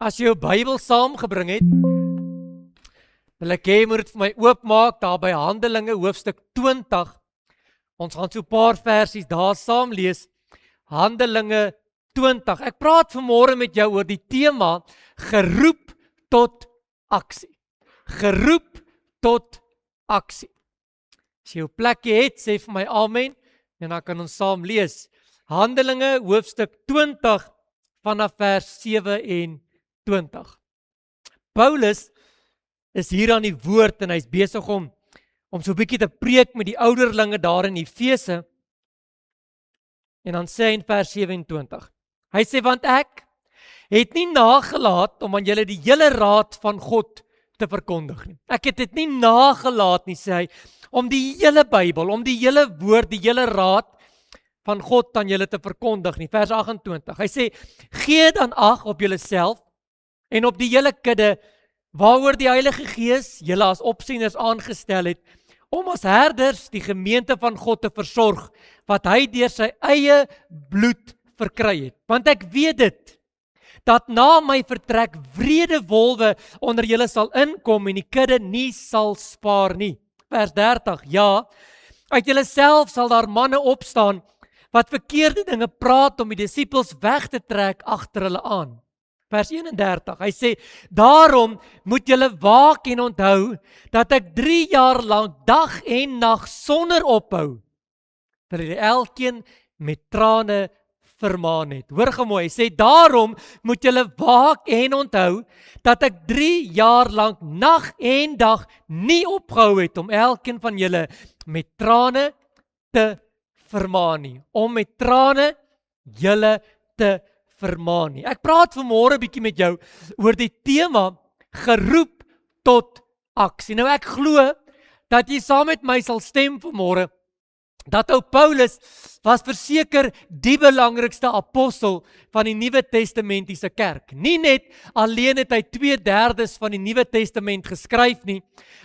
As jy jou Bybel saamgebring het, wil ek hê jy moet dit vir my oopmaak daar by Handelinge hoofstuk 20. Ons gaan so 'n paar versies daar saam lees. Handelinge 20. Ek praat vanmôre met jou oor die tema geroep tot aksie. Geroep tot aksie. As jy jou plekkie het, sê vir my amen en dan kan ons saam lees. Handelinge hoofstuk 20 vanaf vers 27. Paulus is hier aan die woord en hy's besig om so 'n bietjie te preek met die ouderlinge daar in Efese. En dan sê hy in vers 27. Hy sê, want ek het nie nagelaat om aan julle die hele raad van God te verkondig nie. Ek het dit nie nagelaat nie, sê hy, om die hele Bybel, om die hele woord, die hele raad van God aan julle te verkondig nie. Vers 28. Hy sê, gee dan ag op julleself en op die hele kudde waaroor die Heilige Gees julle as opsieners aangestel het, om as herders die gemeente van God te versorg, wat hy deur sy eie bloed verkry het. Want ek weet dit, dat na my vertrek wrede wolwe onder julle sal inkom en die kudde nie sal spaar nie. Vers 30, ja, uit julle self sal daar manne opstaan, wat verkeerde dinge praat om die disippels weg te trek agter hulle aan. Vers 31, hy sê, daarom moet julle waak en onthou, dat ek 3 jaar lank dag en nag sonder ophou, vir julle elkeen met trane vermaan het. Hoor gou mooi, hy sê, daarom moet julle waak en onthou, dat ek 3 jaar lank nag en dag nie opgehou het, om elkeen van julle met trane te vermaan nie, om met trane julle te vermaan nie. Ek praat vanmôre 'n bietjie met jou oor die tema geroep tot aksie. Nou ek glo dat jy saam met my sal stem vanmôre dat ou Paulus was verseker die belangrikste apostel van die Nuwe Testamentiese kerk. Nie net alleen het hy 2/3 van die Nuwe Testament geskryf nie.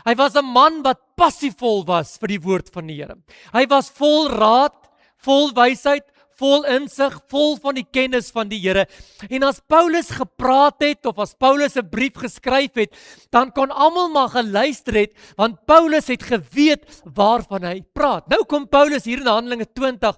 Hy was 'n man wat passievol was vir die woord van die Here. Hy was vol raad, vol wysheid, vol insig, vol van die kennis van die Here. En as Paulus gepraat het, of as Paulus 'n brief geskryf het, dan kon almal maar geluister het, want Paulus het geweet waarvan hy praat. Nou kom Paulus hier in Handelinge 20,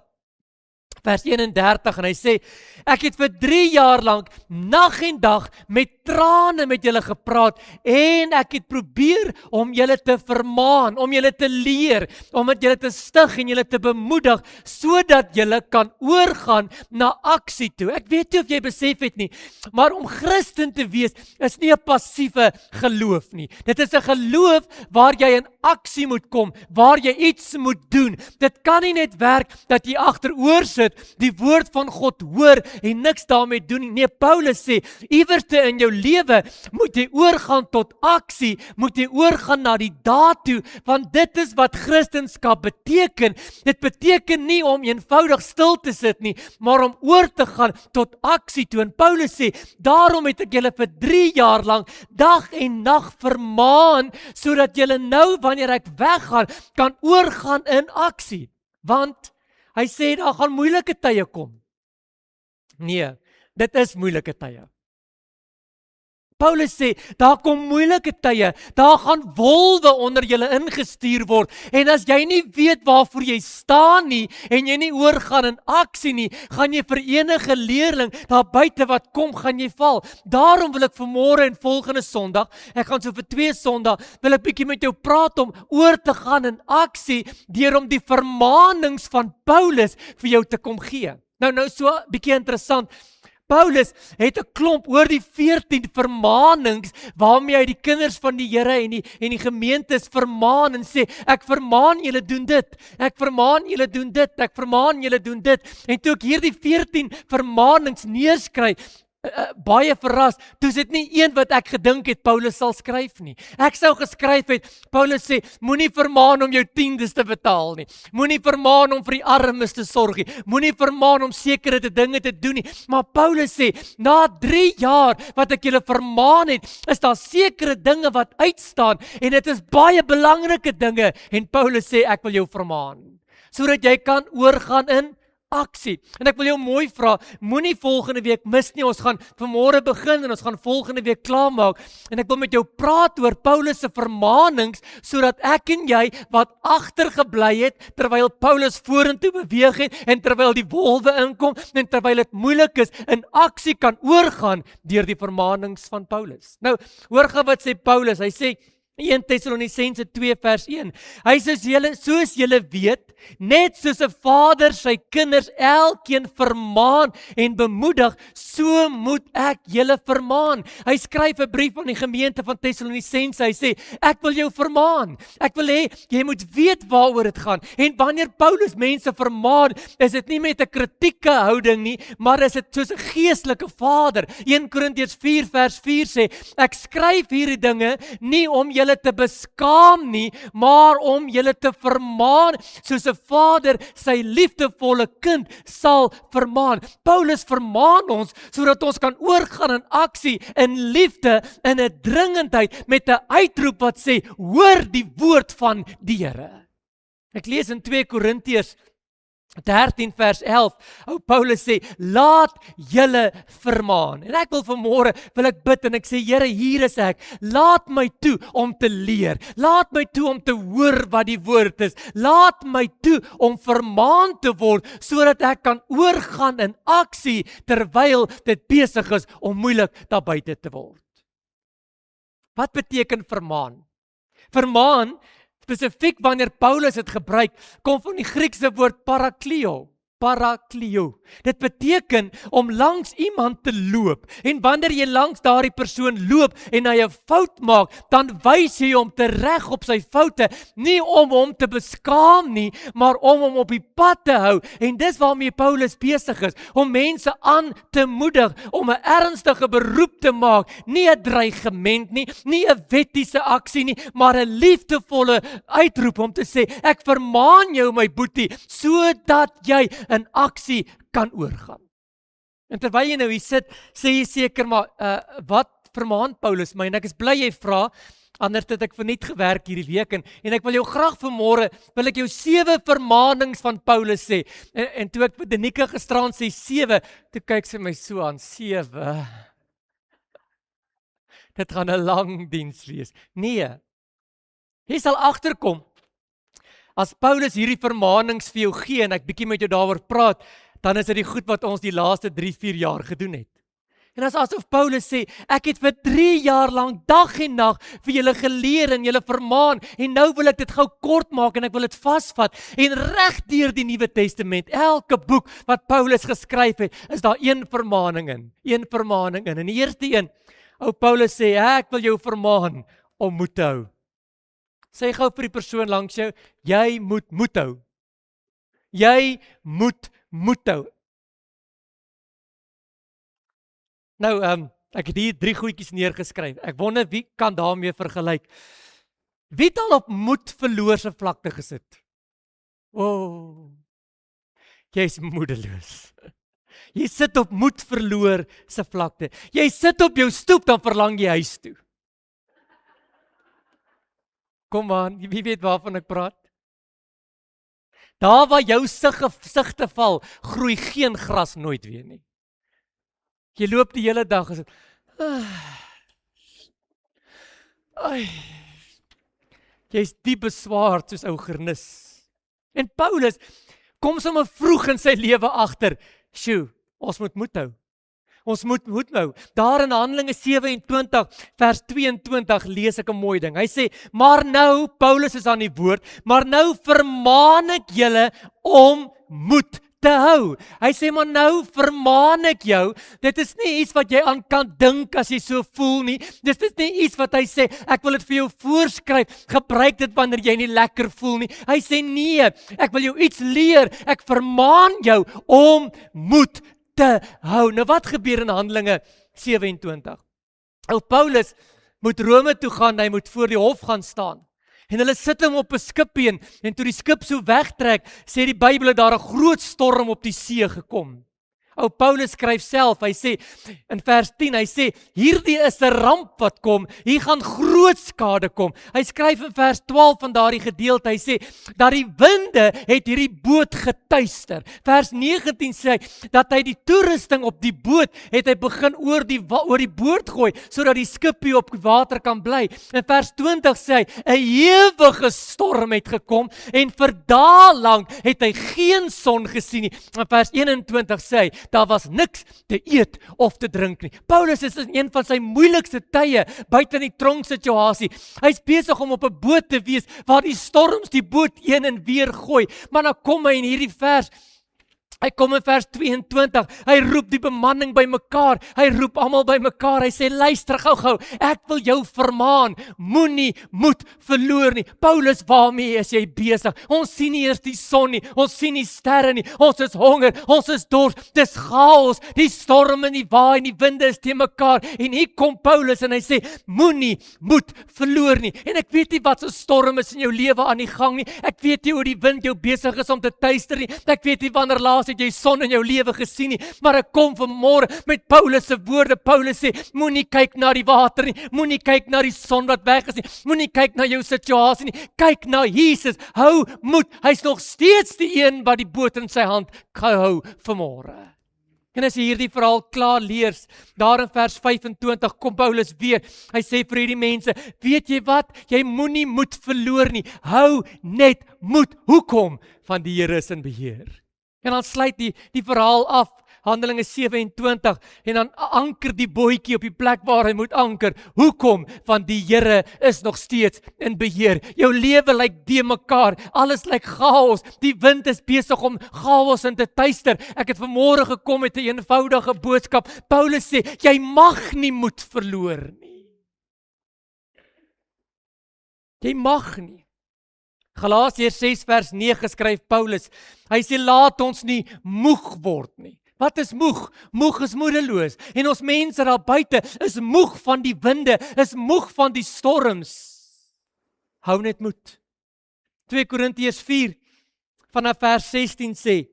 vers 31, en hy sê, ek het vir 3 jaar lank, nag en dag, met trane met julle gepraat, en ek het probeer om julle te vermaan, om julle te leer, om met julle te stig en julle te bemoedig, sodat julle kan oorgaan na aksie toe. Ek weet nie of jy besef het nie, maar om Christen te wees, is nie 'n passiewe geloof nie. Dit is 'n geloof waar jy in aksie moet kom, waar jy iets moet doen. Dit kan nie net werk dat jy agteroor sit, die woord van God hoor en niks daarmee doen nie. Nee, Paulus sê, iewers in jou lewe moet jy oorgaan tot aksie, moet jy oorgaan na die daad toe, want dit is wat Christendom beteken. Dit beteken nie om eenvoudig stil te sit nie, maar om oor te gaan tot aksie toe. En Paulus sê, daarom het ek julle vir 3 jaar lank dag en nag vermaan, sodat julle nou, wanneer ek weggaan, kan oorgaan in aksie. Want hy sê, daar gaan moeilike tye kom. Nee, dit is moeilike tye. Paulus sê, daar kom moeilike tye, daar gaan wolwe onder julle ingestuur word, en as jy nie weet waarvoor jy staan nie, en jy nie oorgaan in aksie nie, gaan jy vir enige leerling daar buite wat kom, gaan jy val. Daarom wil ek vanmôre en volgende Sondag, ek gaan so vir 2 Sondag, wil ek bietjie met jou praat om oor te gaan in aksie, deur om die vermaanings van Paulus vir jou te kom gee. Nou so bietjie interessant, Paulus het 'n klomp oor die 14 vermaanings waarmee hy die kinders van die Here en die gemeentes vermaan en sê, ek vermaan julle doen dit, ek vermaan julle doen dit, ek vermaan julle doen dit. En toe ek hierdie 14 vermaanings neerskryf, baie verras, toe is dit nie een wat ek gedink het Paulus sal skryf nie. Ek sou geskryf het, Paulus sê, moenie vermaan om jou 10des te betaal nie, moenie vermaan om vir die armes te sorg nie, moenie vermaan om sekere dinge te doen nie, maar Paulus sê, na 3 jaar wat ek julle vermaan het, is daar sekere dinge wat uitstaan, en dit is baie belangrike dinge, en Paulus sê, ek wil jou vermaan, sodat jy kan oorgaan in aksie. En ek wil jou mooi vra, moenie volgende week mis nie, ons gaan vanmôre begin en ons gaan volgende week klaarmaak. En ek wil met jou praat oor Paulus se vermaanings, sodat ek en jy wat agtergebly het, terwyl Paulus vorentoe beweeg het, en terwyl die wolwe inkom, en terwyl dit moeilik is, in aksie kan oorgaan deur die vermaanings van Paulus. Nou, hoor gou wat sê Paulus, hy sê, 1 Tessalonisense 2 vers 1, hy sê, soos julle weet, net soos 'n vader sy kinders elkeen vermaan en bemoedig, so moet ek julle vermaan. Hy skryf 'n brief aan die gemeente van Tessalonisense, hy sê, ek wil jou vermaan, ek wil hê, jy moet weet waaroor dit gaan, en wanneer Paulus mense vermaan, is dit nie met 'n kritieke houding nie, maar is dit soos 'n geestelike vader. 1 Korintiërs 4 vers 4 sê, ek skryf hierdie dinge, nie om julle te beskaam nie, maar om julle te vermaan, soos 'n vader sy liefdevolle kind sal vermaan. Paulus vermaan ons, sodat ons kan oorgaan in aksie, in liefde, in 'n dringendheid, met 'n uitroep wat sê, hoor die woord van die Here. Ek lees in 2 Korintiërs 13 vers 11, Paulus sê, laat julle vermaan. En ek wil vanmôre, wil ek bid en ek sê, Here, hier is ek, laat my toe om te leer, laat my toe om te hoor wat die woord is, laat my toe om vermaan te word, sodat ek kan oorgaan in aksie, terwyl dit besig is om moeilik daar buite te word. Wat beteken vermaan? Vermaan, spesifiek wanneer Paulus het gebruik, kom van die Griekse woord parakleo. Parakleo. Dit beteken om langs iemand te loop. En wanneer jy langs daardie persoon loop en hy 'n fout maak, dan wys jy hom tereg op sy foute, nie om hom te beskaam nie, maar om hom op die pad te hou. En dis waarmee Paulus besig is, om mense aan te moedig, om 'n ernstige beroep te maak, nie 'n dreigement nie, nie 'n wettiese aksie nie, maar 'n liefdevolle uitroep om te sê, ek vermaan jou my boetie, sodat jy in aksie kan oorgaan. En terwyl jy nou hier sit, sê jy seker maar, wat vermaan Paulus my? En ek is bly jy vra, anders het ek verniet gewerk hierdie week, en ek wil jou graag vanmôre, wil ek jou 7 vermaanings van Paulus sê, en toe ek vir Denika gisteraan sê 7, toe kyk sy my so aan, 7, dit gaan 'n lang diens wees. Nee, jy sal agterkom, as Paulus hierdie vermaanings vir jou gee, en ek bietjie met jou daaroor praat, dan is dit die goed wat ons die laaste 3-4 jaar gedoen het. En as asof Paulus sê, ek het vir 3 jaar lank, dag en nag, vir julle geleer en julle vermaan, en nou wil ek dit gou kort maak, en ek wil dit vasvat, en reg deur die Nuwe Testament, elke boek wat Paulus geskryf het, is daar een vermaning in, en die eerste een, Paulus sê, ek wil jou vermaan, om moed te hou. Sê gou vir die persoon langs jou, jy moet moed hou. Jy moet moed hou. Nou, ek het hier 3 goedjies neergeskryf. Ek wonder wie kan daarmee vergelyk. Wie het al op moed verloor se vlakte gesit? Jy is moedeloos. Jy sit op moed verloor se vlakte. Jy sit op jou stoep, dan verlang jy huis toe. Kom aan, wie weet waarvan ek praat? Daar waar jou sigte val, groei geen gras nooit weer nie. Jy loop die hele dag, jy is diep beswaard soos ou gernis. En Paulus kom sommer vroeg in sy lewe agter, ons moet moed hou. Ons moet moed hou. Daar in Handelinge 27 vers 22 lees ek 'n mooi ding. Hy sê, maar nou, Paulus is aan die woord, maar nou vermaan ek julle om moed te hou. Hy sê, maar nou vermaan ek jou, dit is nie iets wat jy aan kan dink as jy so voel nie, dit is nie iets wat hy sê, ek wil dit vir jou voorskryf, gebruik dit wanneer jy nie lekker voel nie. Hy sê, nee, ek wil jou iets leer, ek vermaan jou om moed te hou. Nou wat gebeur in Handelinge 27? Paulus moet Rome toe gaan, hy moet voor die hof gaan staan. En hulle sit hom op 'n skipie, en toe die skip so wegtrek, sê die Bybel dat daar 'n groot storm op die see gekom. Ou Paulus skryf self, hy sê in vers 10, hy sê hierdie is 'n ramp wat kom, hier gaan groot skade kom. Hy skryf in vers 12 van daardie gedeelte, hy sê dat die winde het hierdie boot getuister. Vers 19 sê hy dat hy die toerusting op die boot het hy begin oor die boord gooi sodat die skipie op die water kan bly. In vers 20 sê hy 'n ewige storm het gekom en vir dae lank het hy geen son gesien nie. In vers 21 sê hy daar was niks te eet of te drink nie. Paulus is in een van sy moeilikste tye buite in die tronksituasie. Hy's besig om op 'n boot te wees waar die storms die boot heen en weer gooi. Maar dan kom hy in hierdie vers. Hy kom in vers 22, hy roep die bemanning by mekaar, hy roep almal by mekaar, hy sê luister gou, ek wil jou vermaan, moenie moed verloor nie. Paulus, waarmee is jy besig? Ons sien nie eers die son nie, ons sien nie sterre nie, ons is honger, ons is dors, dis chaos, die storm en die waai en die winde is teen mekaar, en hier kom Paulus en hy sê, moenie moed verloor nie. En ek weet nie wat so storm is in jou lewe aan die gang nie, ek weet nie hoe die wind jou besig is om te tuister nie, ek weet nie wanneer laas het jy son in jou lewe gesien nie, maar ek kom vanmôre met Paulus se woorde. Paulus sê, moenie kyk na die water nie, moenie kyk na die son wat weg is nie, moenie kyk na jou situasie nie, kyk na Jesus, hou moed, hy's nog steeds die een wat die boot in sy hand hou vanmôre. En as jy hierdie verhaal klaar lees, daar in vers 25 kom Paulus weer, hy sê vir hierdie mense, weet jy wat, jy moenie moed verloor nie, hou net moed, hoekom? Want die Here is in beheer. En dan sluit die verhaal af, Handelinge 27, en dan anker die bootjie op die plek waar hy moet anker. Hoekom? Want die Here is nog steeds in beheer. Jou lewe lyk de mekaar, alles lyk chaos, die wind is besig om chaos in te tuister. Ek het vanmôre gekom met 'n eenvoudige boodskap. Paulus sê, jy mag nie moed verloor nie. Jy mag nie. Galasiërs 6 vers 9 skryf Paulus, hy sê laat ons nie moeg word nie. Wat is moeg? Moeg is moedeloos. En ons mense daar buite is moeg van die winde, is moeg van die storms. Hou net moed. 2 Korintiërs 4 vanaf vers 16 sê,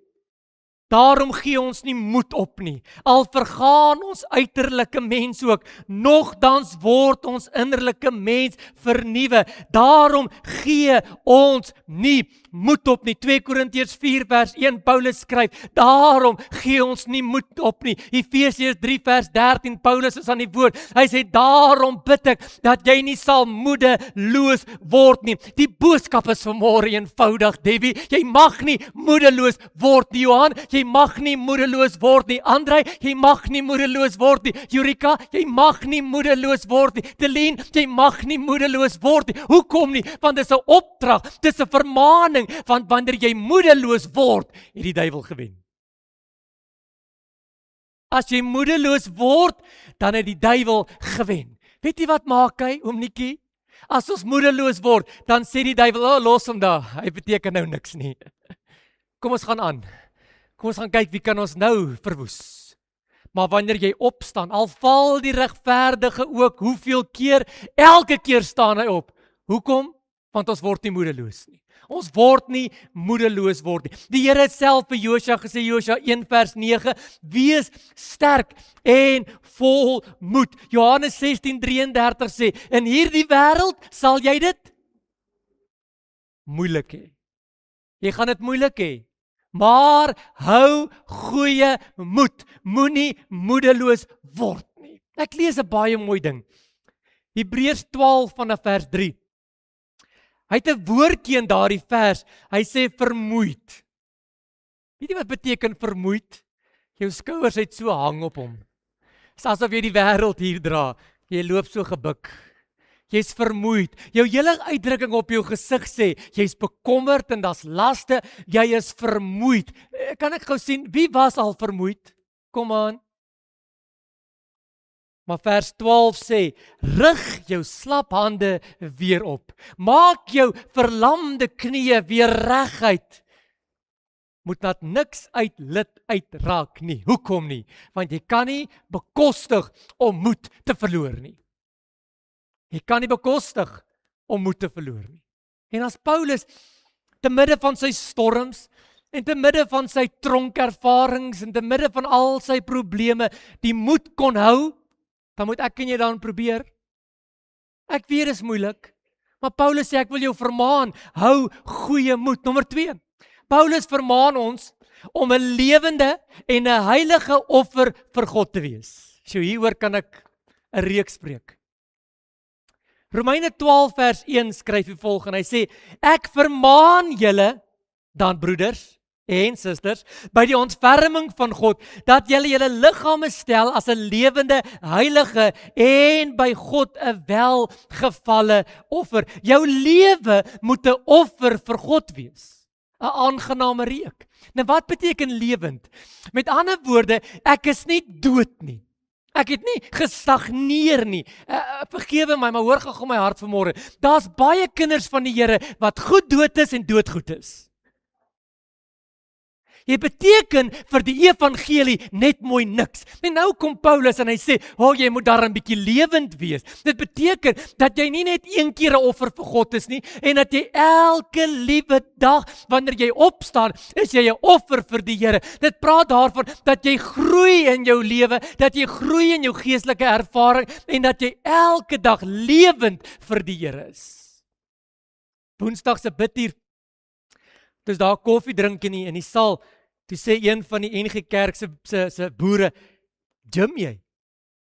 daarom gee ons nie moed op nie, al vergaan ons uiterlike mens ook, nogtans word ons innerlike mens vernuwe, daarom gee ons nie moed op nie. 2 Korintiërs 4 vers 1, Paulus skryf, daarom gee ons nie moed op nie. Efesiërs 3 vers 13, Paulus is aan die woord, hy sê, daarom bid ek, dat jy nie sal moedeloos word nie. Die boodskap is vanmôre eenvoudig, Debbie, jy mag nie moedeloos word nie, Johan, jy mag nie moedeloos word nie, Andrei, jy mag nie moedeloos word nie, Jurika, jy mag nie moedeloos word nie, Delien, jy mag nie moedeloos word nie. Hoekom nie? Want dit is 'n opdrag, dit is 'n vermaaning, want wanneer jy moedeloos word, het die duiwel gewen. As jy moedeloos word, dan het die duiwel gewen. Weet jy wat maak hy, oom Nikkie? As ons moedeloos word, dan sê die duiwel, oh, los hom daar, hy beteken nou niks nie. Kom ons gaan aan. Kom ons gaan kyk, wie kan ons nou verwoes? Maar wanneer jy opstaan, al val die regverdige ook, hoeveel keer, elke keer staan hy op. Hoekom? Want ons word nie moedeloos nie. Ons word nie moedeloos word nie. Die Here het self vir Josua gesê, Josua 1 vers 9, wees sterk en vol moed. Johannes 16:33 sê, in hierdie wêreld sal jy dit moeilik hê. Jy gaan dit moeilik hê. Maar hou goeie moed, moenie moedeloos word nie. Ek lees 'n baie mooi ding. Hebreërs 12 vanaf vers 3. Hy het 'n woordjie in daardie vers, hy sê vermoeid. Weet jy wat beteken vermoeid? Jou skouers het so hang op hom. Dis asof jy die wêreld hier dra, jy loop so gebuk. Jy's vermoeid. Jou hele uitdrukking op jou gesig sê, jy's bekommerd en daar's laste, jy is vermoeid. Kan ek gou sien, wie was al vermoeid? Kom aan. Maar vers 12 sê, rig jou slap hande weer op. Maak jou verlamde knieë weer reguit. Moet dat niks uit lid uitraak nie. Hoekom nie? Want jy kan nie bekostig om moed te verloor nie. Jy kan nie bekostig om moed te verloor nie. En as Paulus te midde van sy storms, en te midde van sy tronkervarings, en te midde van al sy probleme, die moed kon hou, dan moet ek en jy dan probeer. Ek weet dit is moeilik, maar Paulus sê ek wil jou vermaan, hou goeie moed. Nommer 2, Paulus vermaan ons om 'n lewende en 'n heilige offer vir God te wees. So hieroor kan ek 'n reeks spreek. Romeine 12 vers 1 skryf hy volgende, hy sê, ek vermaan julle dan broeders en susters, by die ontferming van God, dat julle julle liggame stel as 'n lewende, heilige en by God 'n welgevalle offer. Jou lewe moet 'n offer vir God wees, 'n aangename reuk. Nou wat beteken lewend? Met ander woorde, ek is nie dood nie. Ek het nie gestagneer nie. Vergewe my, maar hoor gou my hart vanmôre. Daar's baie kinders van die Here wat goed dood is en doodgoed is. Jy beteken vir die evangelie net mooi niks. En nou kom Paulus en hy sê, jy moet daar 'n bietjie lewend wees. Dit beteken dat jy nie net een keer 'n offer vir God is nie, en dat jy elke liewe dag, wanneer jy opstaan, is jy 'n offer vir die Here. Dit praat daarvan dat jy groei in jou lewe, dat jy groei in jou geestelike ervaring, en dat jy elke dag lewend vir die Here is. Woensdag se bidtuur, dis daar koffie drink in die saal, toe sê een van die NG Kerk se boere, gym jy?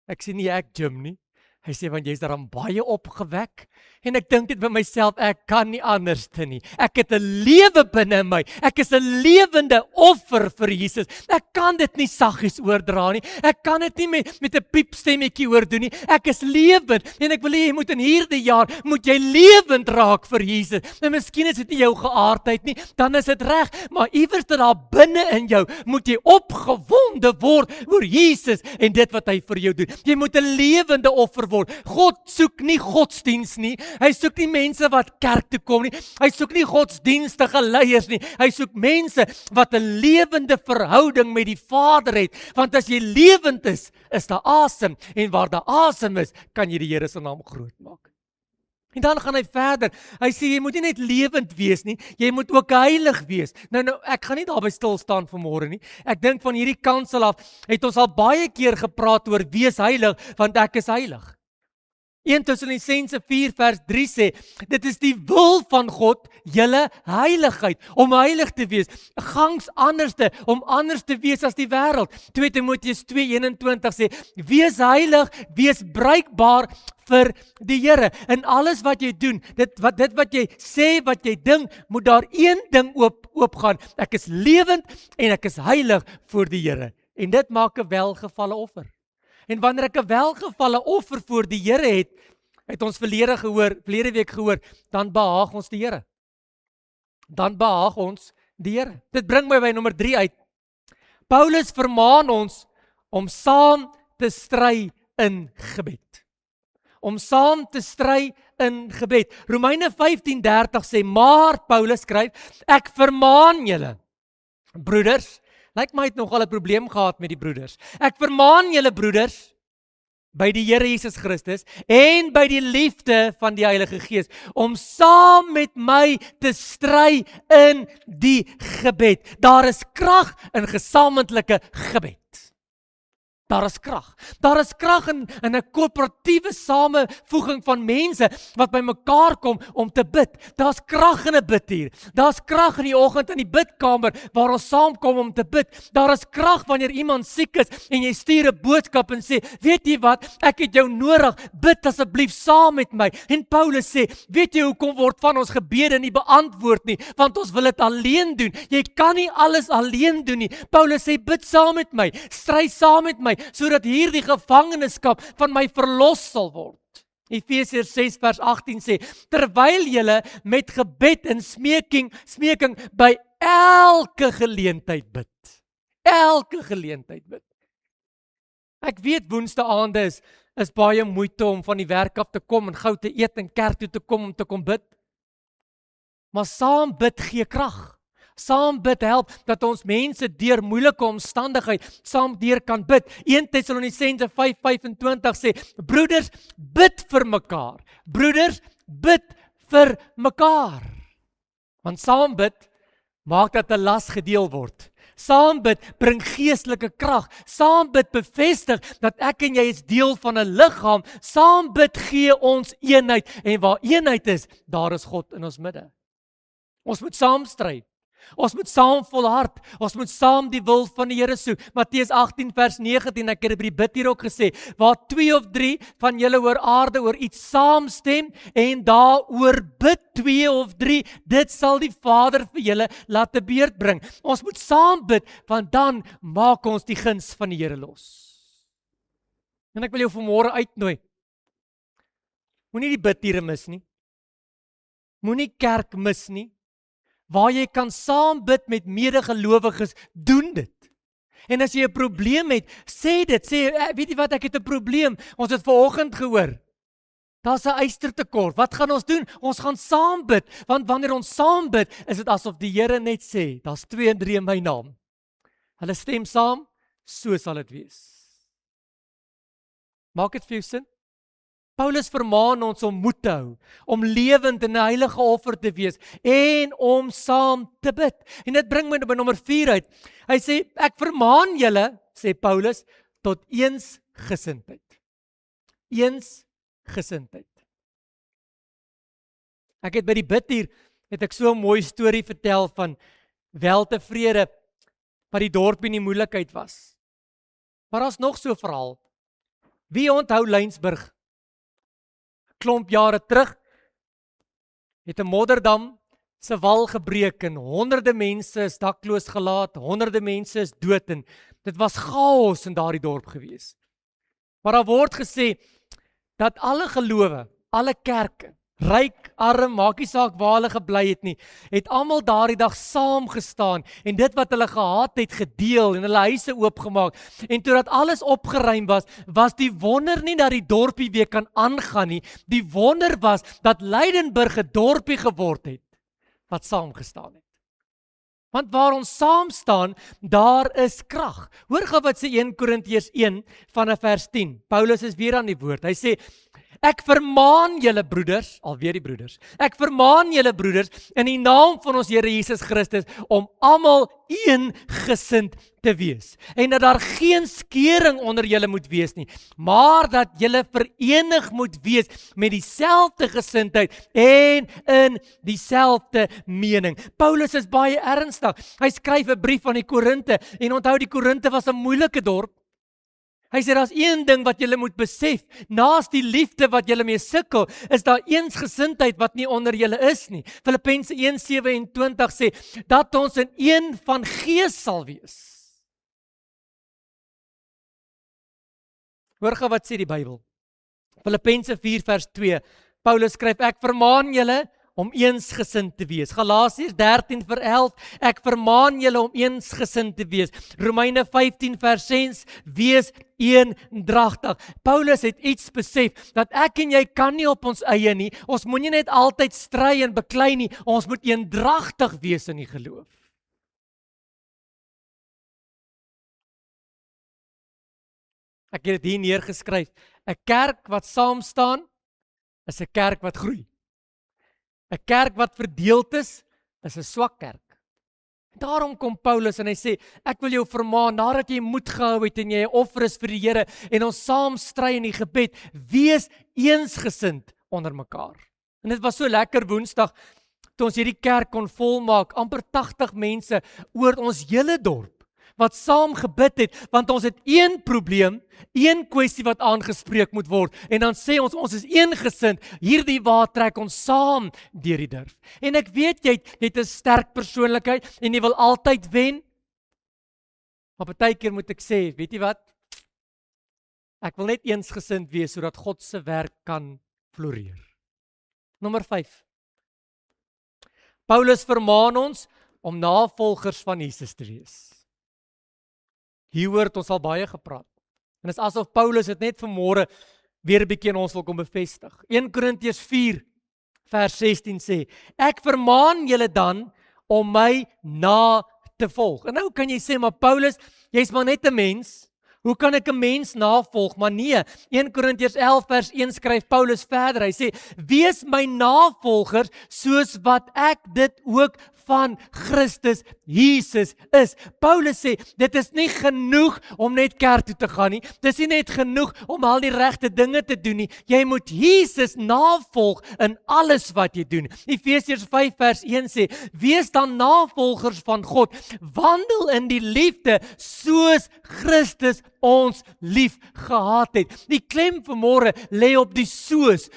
Ek sê nie ek gym nie. Hy sê, want jy's daaraan baie opgewek. En ek dink dit by myself, ek kan nie anders nie. Ek het 'n lewe binne my. Ek is 'n lewende offer vir Jesus. Ek kan dit nie saggies oordra nie. Ek kan dit nie met 'n piepstemmetjie oordoen nie. Ek is lewend. En ek wil hê jy moet in hierdie jaar, moet jy lewend raak vir Jesus. En miskien is dit nie jou geaardheid nie, dan is dit reg. Maar iewers daar binne in jou, moet jy opgewonde word oor Jesus en dit wat hy vir jou doen. Jy moet 'n lewende offer word. God soek nie godsdiens nie. Hy soek nie mense wat kerk toe kom nie. Hy soek nie godsdienstige leiers nie. Hy soek mense wat 'n lewende verhouding met die Vader het. Want as jy lewend is daar asem. En waar daar asem is, kan jy die Here se naam groot maak. En dan gaan hy verder. Hy sê jy moet nie net lewend wees nie, jy moet ook heilig wees. Nou ek gaan nie daarby stil staan vanmôre nie. Ek dink van hierdie kansel af het ons al baie keer gepraat oor wees heilig, want ek is heilig. 1 Tessalonisense 4 vers 3 sê, dit is die wil van God, julle heiligheid, om heilig te wees, gangs anderste, om anders te wees as die wêreld. 2 Timoteus 2:21 sê, wees heilig, wees bruikbaar vir die Here. In alles wat jy doen, dit wat jy sê, wat jy dink, moet daar een ding oopgaan. Ek is lewend en ek is heilig voor die Here. En dit maak 'n welgevalle offer. En wanneer ek 'n welgevalle offer voor die Here het ons verlede week gehoor, dan behaag ons die Here. Dan behaag ons die Here. Dit bring my by nommer 3 uit. Paulus vermaan ons om saam te stry in gebed. Om saam te stry in gebed. Romeine 15:30 sê, maar Paulus skryf, ek vermaan julle, broeders, lyk my het nogal 'n probleem gehad met die broeders. Ek vermaan julle broeders, by die Here Jesus Christus, en by die liefde van die Heilige Gees, om saam met my te stry in die gebed. Daar is krag in gesamentlike gebed. Daar is krag. Daar is krag in 'n korporatiewe samevoeging van mense wat by mekaar kom om te bid. Daar's krag in 'n bidtuur. Daar's krag in die oggend in die bidkamer waar ons saamkom om te bid. Daar is krag wanneer iemand siek is en jy stuur 'n boodskap en sê, weet jy wat, ek het jou nodig, bid asseblief saam met my. En Paulus sê, weet jy hoekom word van ons gebede nie beantwoord nie? Want ons wil dit alleen doen. Jy kan nie alles alleen doen nie. Paulus sê, bid saam met my, stry saam met my, sodat hierdie gevangenskap van my verlos sal word. Efesiërs 6 vers 18 sê, terwyl julle met gebed en smeking by elke geleentheid bid. Elke geleentheid bid. Ek weet woensdae aande is baie moeite om van die werk af te kom en gou te eet en kerk toe te kom om te kom bid. Maar saam bid gee krag. Saam bid help dat ons mense deur moeilike omstandighede saam deur kan bid. 1 Tessalonisense 5:25 sê, broeders, bid vir mekaar. Broeders, bid vir mekaar. Want saam bid maak dat 'n las gedeel word. Saam bid bring geestelike krag. Saam bid bevestig dat ek en jy is deel van 'n liggaam. Saam bid gee ons eenheid en waar eenheid is, daar is God in ons midde. Ons moet saam stry. Ons moet saam volhard. Ons moet saam die wil van die Here soek. Matteus 18 vers 19, ek het dit by die bid hier ook gesê, waar 2 of 3 van julle oor aarde oor iets saamstem en daaroor bid 2 of 3, dit sal die Vader vir julle laat te beurt bring. Ons moet saam bid, want dan maak ons die guns van die Here los. En ek wil jou vanmôre uitnooi. Moenie die bidure mis nie. Moenie kerk mis nie. Waar jy kan saam bid met medegelowiges, doen dit. En as jy 'n probleem het, sê dit. Sê, weet jy wat, ek het 'n probleem. Ons het vanoggend gehoor. Daar's 'n ystertekort. Wat gaan ons doen? Ons gaan saam bid. Want wanneer ons saam bid, is dit asof die Here net sê, daar's 2 en 3 in my naam. Hulle stem saam, so sal dit wees. Maak dit vir jou sin? Paulus vermaan ons om moed te hou, om lewend en 'n heilige offer te wees en om saam te bid. En dit bring my by nommer 4 uit. Hy sê, ek vermaan julle, sê Paulus, tot eensgesindheid. Eensgesindheid. Ek het by die bid hier, het ek so 'n mooi storie vertel van weltevrede, wat die dorp in die moeilikheid was. Maar daar's nog so 'n verhaal. Wie onthou Lynsburg? Klomp jare terug het 'n modderdam se wal gebreek en honderde mense is dakloos gelaat, honderde mense is dood en dit was chaos in daardie dorp gewees. Maar daar word gesê dat alle gelowe, alle kerke, ryk, arm, maak nie saak waar hulle gebly het nie, het almal daardie dag saam gestaan en dit wat hulle gehad het gedeel en hulle huise oopgemaak. En totdat alles opgeruim was, was die wonder nie dat die dorpie weer kan aangaan nie. Die wonder was dat Lydenburg 'n dorpie geword het wat saam gestaan het. Want waar ons saam staan, daar is krag. Hoor gou wat sê 1 Korintiërs 1 vanaf vers 10. Paulus is weer aan die woord. Hy sê, ek vermaan julle broeders, alweer die broeders, ek vermaan julle broeders in die naam van ons Here Jesus Christus om almal eengesind te wees. En dat daar geen skeuring onder julle moet wees nie, maar dat julle verenig moet wees met dieselfde gesindheid en in dieselfde mening. Paulus is baie ernstig. Hy skryf 'n brief aan die Korinte en onthou die Korinte was 'n moeilike dorp. Hy sê, daar's een ding wat julle moet besef, naas die liefde wat julle mee sukkel, is daar eensgesindheid wat nie onder julle is nie. Filippense 1:27 sê, dat ons in een van gees sal wees. Hoor gou wat sê die Bybel. Filippense 4 vers 2, Paulus skryf, ek vermaan julle om eensgesind te wees. Galasiërs 13 vers 11, ek vermaan julle om eensgesind te wees. Romeine 15 vers 6, wees eendragtig. Paulus het iets besef, dat ek en jy kan nie op ons eie nie, ons moet nie net altyd stry en beklei nie, ons moet eendragtig wees in die geloof. Ek het dit hier neergeskryf, 'n kerk wat saam staan, is 'n kerk wat groei. 'n kerk wat verdeeld is 'n swak kerk. Daarom kom Paulus en hy sê, ek wil jou vermaan, nadat jy moed gehou het en jy 'n offer is vir die Here en ons saam stry in die gebed, wees eensgesind onder mekaar. En dit was so lekker Woensdag, toe ons hierdie kerk kon volmaak, amper 80 mense oor ons hele dorp, wat saam gebid het, want ons het een probleem, een kwessie wat aangespreek moet word, en dan sê ons is eengesind, hierdie waar trek ons saam deur die durf. En ek weet, jy het 'n sterk persoonlikheid, en jy wil altyd wen, maar partykeer moet ek sê, weet jy wat, ek wil net eensgesind wees, sodat God se werk kan floreer. Nommer 5. Paulus vermaan ons, om navolgers van Jesus te wees. Hieroor het ons al baie gepraat. En dit is asof Paulus het net vanmôre weer 'n bietjie in ons wil kom bevestig. 1 Korintiërs 4 vers 16 sê, ek vermaan julle dan om my na te volg. En nou kan jy sê, maar Paulus, jy's maar net 'n mens. Hoe kan ek 'n mens navolg? Maar nee, 1 Korintiërs 11 vers 1 skryf Paulus verder. Hy sê, wees my navolgers soos wat ek dit ook van Christus Jesus is. Paulus sê, dit is nie genoeg om net kerk toe te gaan nie. Dit is nie net genoeg om al die regte dinge te doen nie. Jy moet Jesus navolg in alles wat jy doen. Efesiërs 5 vers 1 sê, wees dan navolgers van God, wandel in die liefde soos Christus ons lief gehad het. Die klem vanmôre lê op die soos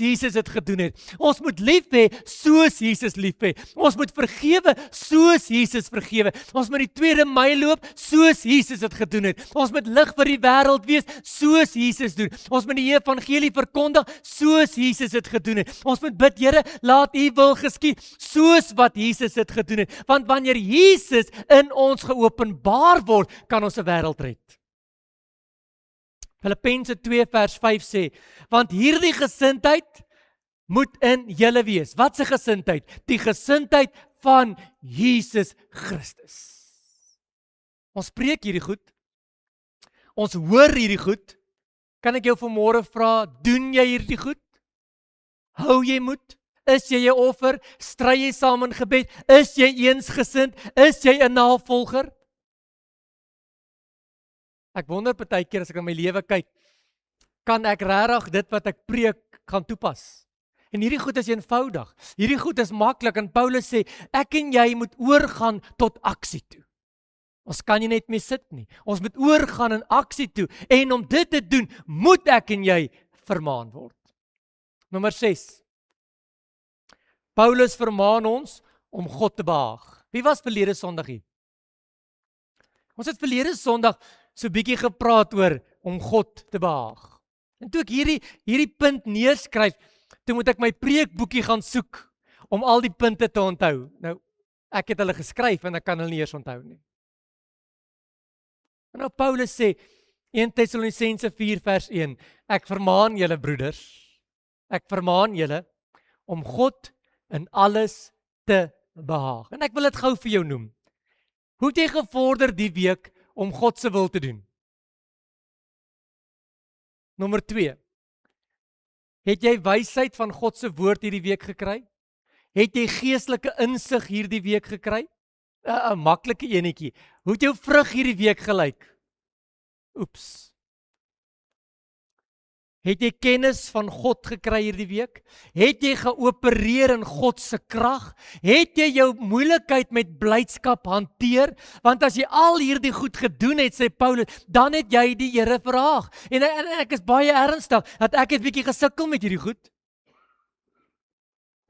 Jesus dit gedoen het. Ons moet lief hê soos Jesus lief het. Ons moet vergewe soos Jesus vergewe. Ons moet die tweede myl loop soos Jesus dit gedoen het. Ons moet lig vir die wêreld wees soos Jesus doen. Ons moet die evangelie verkondig soos Jesus dit gedoen het. Ons moet bid, Here, laat U wil geskied soos wat Jesus dit gedoen het. Want wanneer Jesus in ons geopenbaar word, kan ons 'n wêreld red. Filippense 2 vers 5 sê, want hierdie gesindheid moet in julle wees. Wat 'n gesindheid? Die gesindheid van Jesus Christus. Ons preek hierdie goed. Ons hoor hierdie goed. Kan ek jou vanmôre vra, doen jy hierdie goed? Hou jy moed? Is jy 'n offer? Stry jy saam in gebed? Is jy eensgesind? Is jy 'n navolger? Ek wonder partykeer as ek in my lewe kyk, kan ek regtig dit wat ek preek gaan toepas? En hierdie goed is eenvoudig. Hierdie goed is maklik en Paulus sê, ek en jy moet oorgaan tot aksie toe. Ons kan nie net mee sit nie. Ons moet oorgaan in aksie toe. En om dit te doen, moet ek en jy vermaan word. Nommer 6. Paulus vermaan ons om God te behaag. Wie was verlede Sondag hier? Ons het verlede Sondag so bietjie gepraat oor om God te behaag. En toe ek hierdie punt neerskryf, toe moet ek my preekboekie gaan soek om al die punte te onthou. Nou, ek het hulle geskryf en ek kan hulle nie eers onthou nie. En nou Paulus sê, 1 Tessalonisense 4 vers 1, ek vermaan julle broeders, ek vermaan julle om God in alles te behaag. En ek wil dit gou vir jou noem. Hoe het jy gevorder die week om God se wil te doen? Nommer 2. Het jy wysheid van God se woord hierdie week gekry? Het jy geestelike insig hierdie week gekry? 'n maklike enetjie. Hoe het jou vrug hierdie week gelyk? Oeps. Het jy kennis van God gekry hierdie week? Het jy geopereer in God se krag? Het jy jou moeilikheid met blydskap hanteer? Want as jy al hierdie goed gedoen het, sê Paulus, dan het jy die Here verhaag. En ek is baie ernstig, dat ek het bietjie gesukkel met hierdie goed.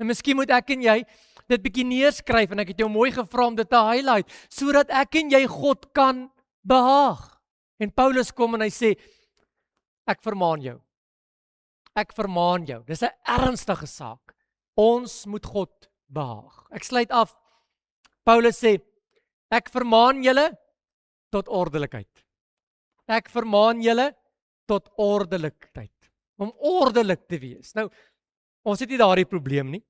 En miskien moet ek en jy dit bietjie neerskryf, en ek het jou mooi gevra om dit te highlight, sodat ek en jy God kan behaag. En Paulus kom en hy sê, ek vermaan jou. Ek vermaan jou. Dis 'n ernstige saak. Ons moet God behaag. Ek sluit af. Paulus sê, ek vermaan julle tot ordelikheid. Ek vermaan julle tot ordelikheid. Om ordelik te wees. Nou, ons het nie daardie probleem nie.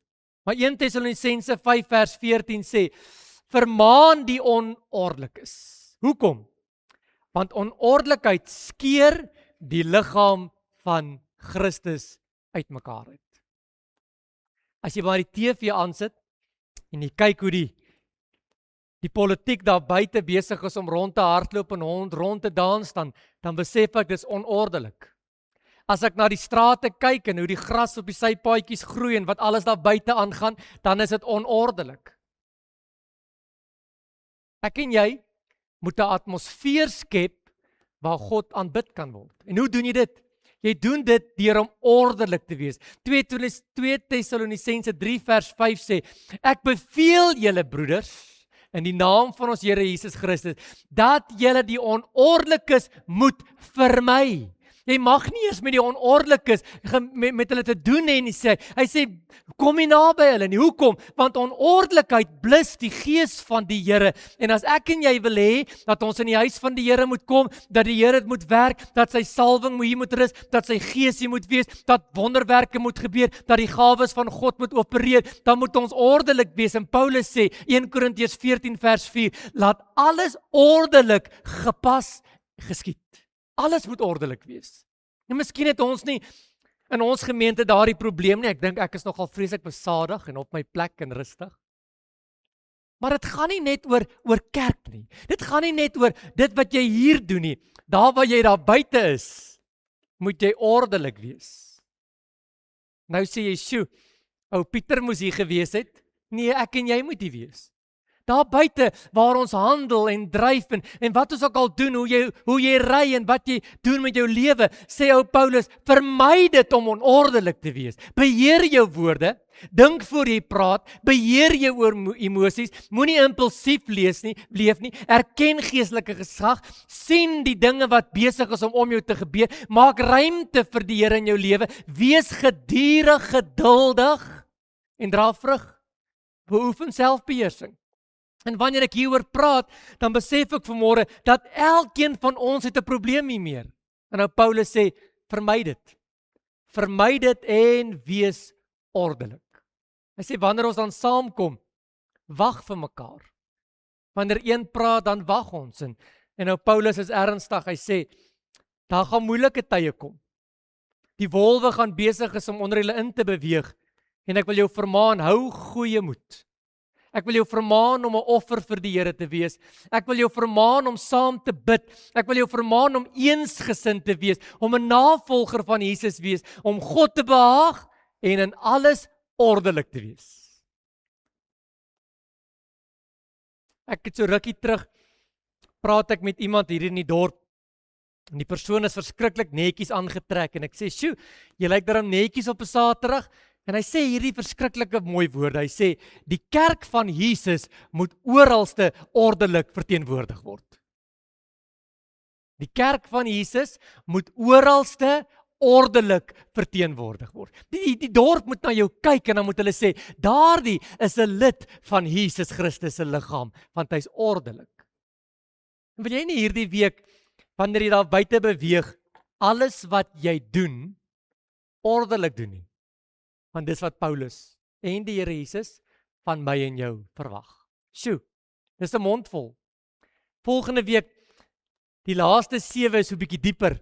Maar 1 Tessalonisense 5 vers 14 sê, vermaan die onordelik is. Hoekom? Want onordelikheid skeer die liggaam van Christus uitmekaar uit. As jy maar die TV aansit en jy kyk hoe die politiek daar buite besig is om rond te hardloop en rond te dans, dan besef ek dis onordelik. As ek na die strate kyk en hoe die gras op die sypaadjies groei en wat alles daar buite aangaan, dan is dit onordelik. Ek en jy moet 'n atmosfeer skep waar God aanbid kan word. En hoe doen jy dit? Jy doen dit deur om ordelik te wees. 2 Tessalonisense 3 vers 5 sê, ek beveel julle broeders, in die naam van ons Here Jesus Christus, dat julle die onordelikes moet vermy. Jy mag nie eers met die onordelikes met hulle te doen hê nie, sê. Hy sê, kom nie naby hulle nie. Hoekom? Want onordelikheid blus die gees van die Here. En as ek en jy wil hê, dat ons in die huis van die Here moet kom, dat die Here moet werk, dat sy salwing hier moet rus, dat sy gees hier moet wees, dat wonderwerke moet gebeur, dat die gawes van God moet opereer, dan moet ons ordelik wees. En Paulus sê, 1 Korintiërs 14 vers 4, laat alles ordelik gepas geskied. Alles moet ordelik wees. En miskien het ons nie in ons gemeente daardie probleem nie. Ek dink ek is nogal vreeslik besadig en op my plek en rustig. Maar dit gaan nie net oor kerk nie. Dit gaan nie net oor dit wat jy hier doen nie. Daar waar jy daar buite is, moet jy ordelik wees. Nou sê jy, "Sjoe, ou Pieter moes hier gewees het." Nee, ek en jy moet hier wees. Daar buite waar ons handel en dryf en wat ons ook al doen, hoe jy ry en wat jy doen met jou lewe, sê ou Paulus, vermy dit om onordelik te wees. Beheer jou woorde, dink voor jy praat, beheer jou emosies, moenie impulsief leef nie, erken geestelike gesag, sien die dinge wat besig is om jou te gebeur, maak ruimte vir die Here in jou lewe, wees gedurig, geduldig en dra vrug. Beoefen selfbeheersing. En wanneer ek hieroor praat, dan besef ek vanmôre dat elkeen van ons het 'n probleem hiermee. En nou Paulus sê, vermy dit. Vermy dit en wees ordelik. Hy sê wanneer ons dan saamkom, wag vir mekaar. Wanneer een praat, dan wag ons. En nou Paulus is ernstig. Hy sê, daar gaan moeilike tye kom. Die wolwe gaan besig is om onder hulle in te beweeg. En ek wil jou vermaan, hou goeie moed. Ek wil jou vermaan om 'n offer vir die Here te wees. Ek wil jou vermaan om saam te bid. Ek wil jou vermaan om eensgesind te wees, om 'n navolger van Jesus wees, om God te behaag en in alles ordelik te wees. Ek het so rukkie terug, praat ek met iemand hier in die dorp, en die persoon is verskriklik netjies aangetrek, en ek sê, "Sjoe, jy lyk darem netjies op 'n Saterdag." En hy sê hierdie verskriklike mooi woorde, hy sê, die kerk van Jesus moet oralste ordelik verteenwoordig word. Die kerk van Jesus moet oralste ordelik verteenwoordig word. Die dorp moet na jou kyk en dan moet hulle sê, daardie is 'n lid van Jesus Christus se liggaam, want hy's ordelik. En wil jy nie hierdie week, wanneer jy daar buite beweeg, alles wat jy doen, ordelik doen nie? Want dis wat Paulus en die Here Jesus van my en jou verwag. Sjoe, dis 'n mondvol. Volgende week, die laaste 7 is so 'n bietjie dieper.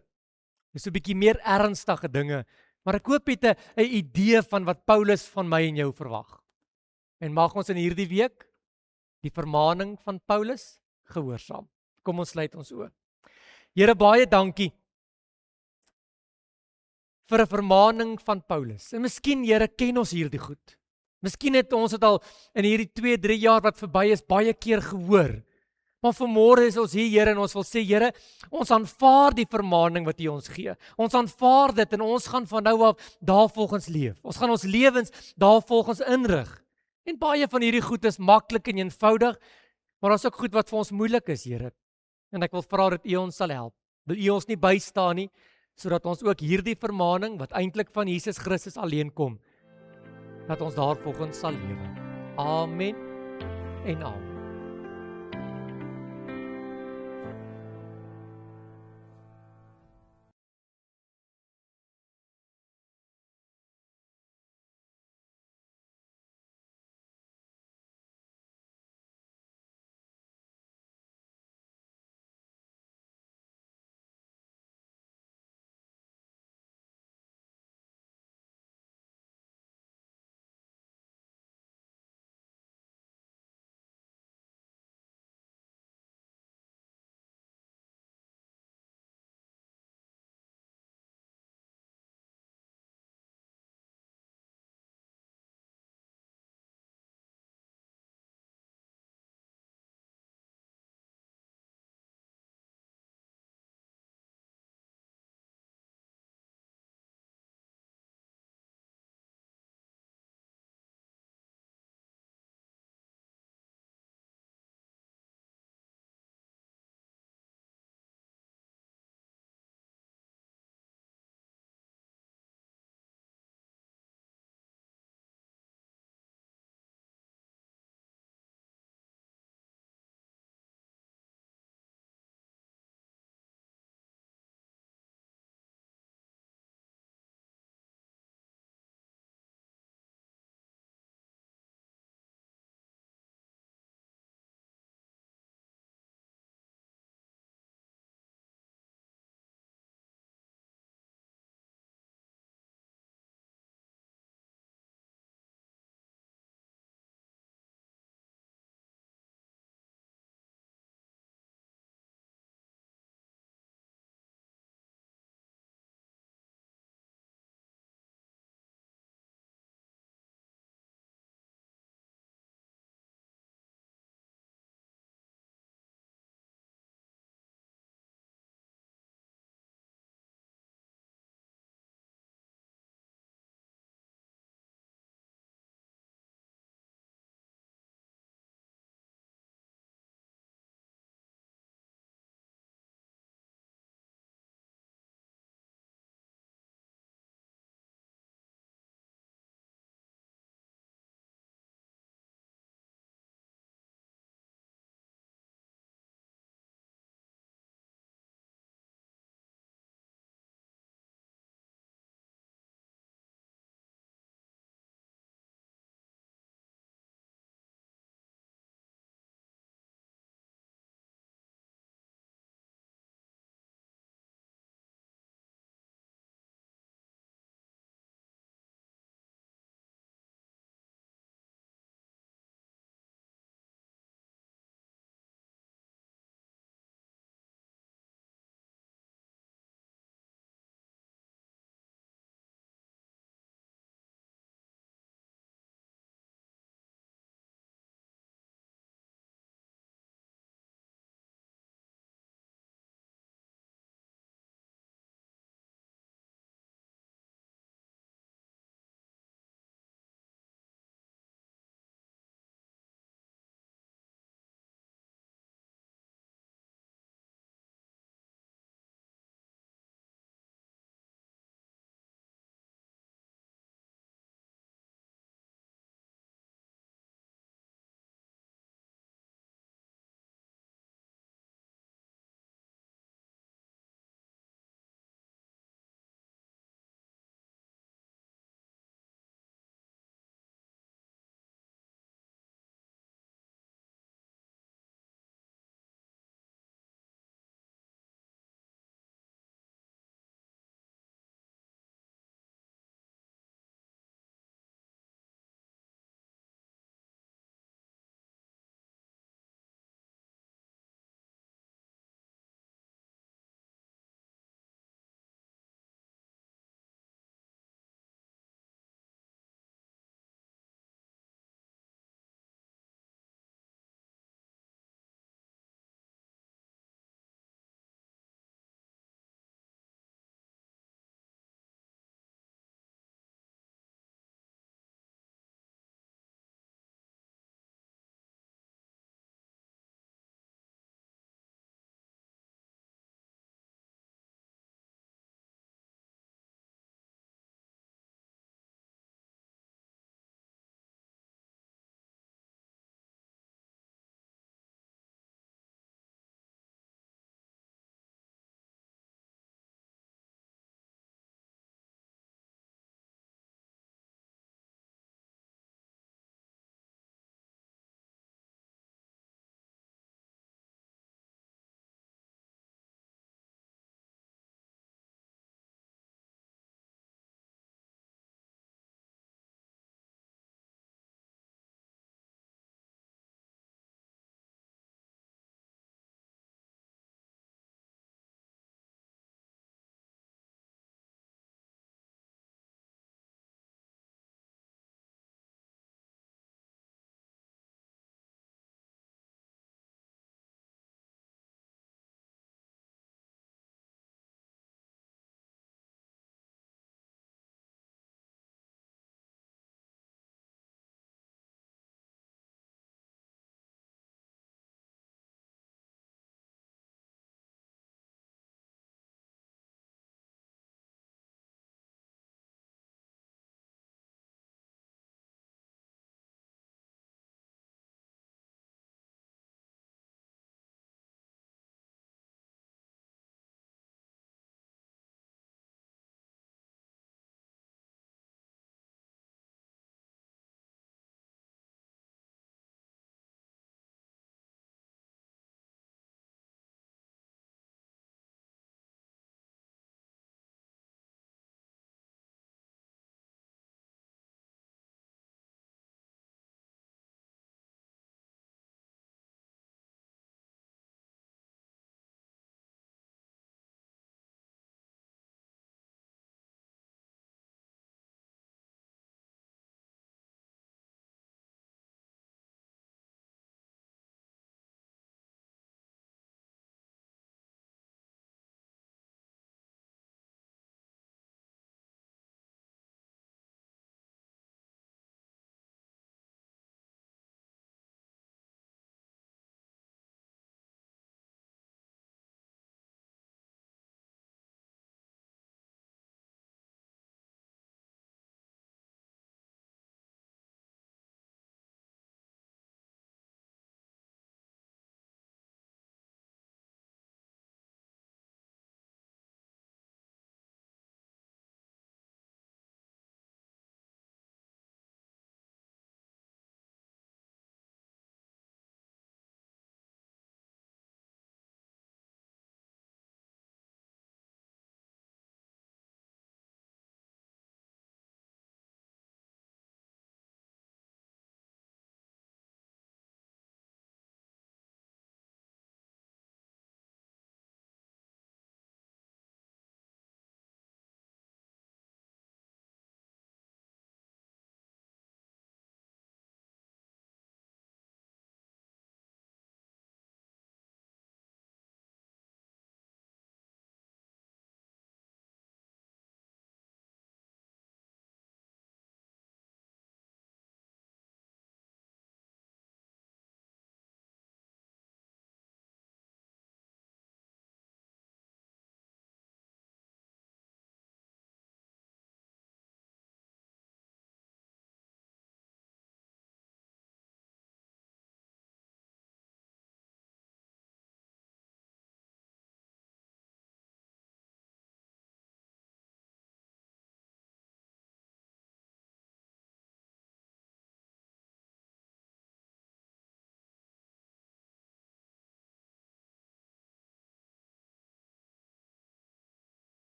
Dis so 'n bietjie meer ernstige dinge. Maar ek hoop jy het 'n idee van wat Paulus van my en jou verwag. En mag ons in hierdie week die vermaaning van Paulus gehoorsaam. Kom ons sluit ons oë. Here, baie dankie vir 'n vermaaning van Paulus. En miskien, Here, ken ons hierdie goed. Miskien het ons dit al in hierdie 2-3 jaar wat verby is, baie keer gehoor. Maar vanmôre is ons hier, Here, en ons wil sê, Here, ons aanvaar die vermaaning wat U ons gee. Ons aanvaar dit en ons gaan van nou af daarvolgens leef. Ons gaan ons lewens daarvolgens inrig. En baie van hierdie goed is maklik en eenvoudig, maar daar's ook goed wat vir ons moeilik is, Here. En ek wil vra dat U ons sal help. Wil U ons nie bystaan nie, sodat ons ook hierdie vermaaning, wat eintlik van Jesus Christus alleen kom, dat ons daarvolgens sal lewe. Amen en amen.